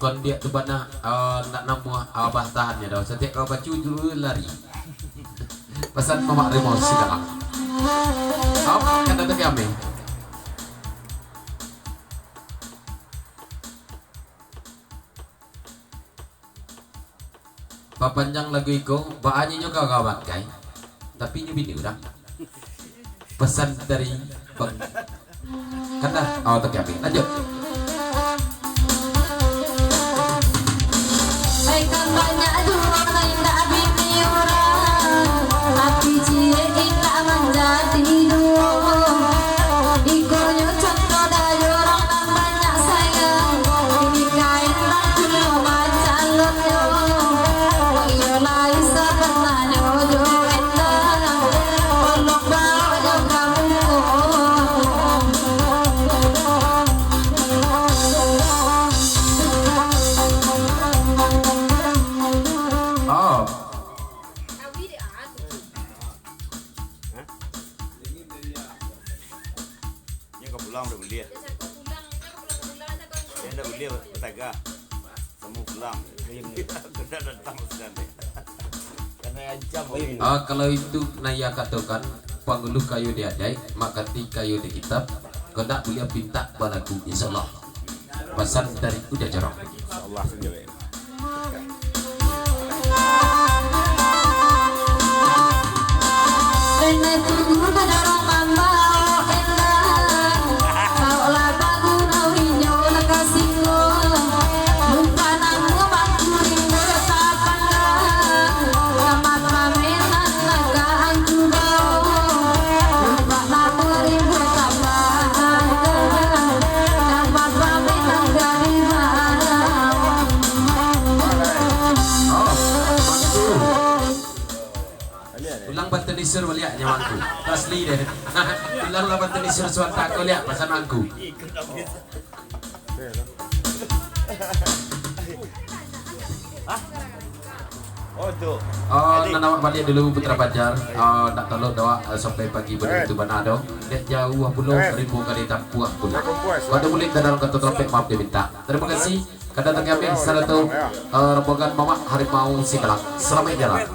kon dia tu bana nak namu abah tahannya dah setiap kau baca dulu lari pesan mama rimau sekarang apa kata tadi ame papanjang lagu iko baannya juga kawan kai tapi nyu bini udah pesan dari bang kata tadi ame lanjut. Kan banyak dua tidak bini orang tapi cie kita menjadi dua ikonya contoh dari orang dan banyak sayang ini kain tak dulu macam lotyo iyo lain sebenarnya ojo endang peluk bawa jauh kamu pulang udah beli ya? Ya udah beli Petaga kamu pulang sudah datang sekali karena jam kalau itu naya katakan pangulu kayu diadai makati kayu di kitab kena beliau pinta balaku insyaallah pesan dari udah jorok insyaallah sendiri. ulang bantenisir waliak nyamanku asli deh ulang lah bantenisir suara aku lihat pasan aku oh tuh nanawak balik dulu Putra Banjar nak tolong doa sampai pagi begitu banado dek jauh pulau 1000 kali tampuah pulau pada mulut dalam kata trompet maaf dia minta terima kasih kadang kami satu rombongan mama harimau Sikalang selamat jalan.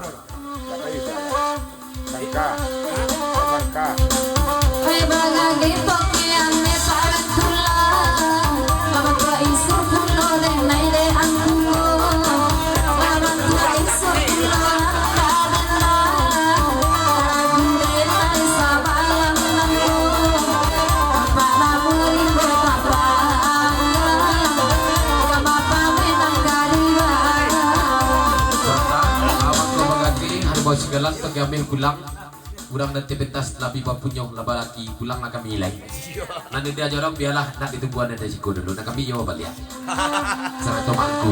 Segalang kami pulang kurang nanti pentas lebih bapunyong laba laki pulang nak kami nilai nanti dia jorok biarlah nak ditungguan ada siku dulu nak kami nyawa balik sana tu mangku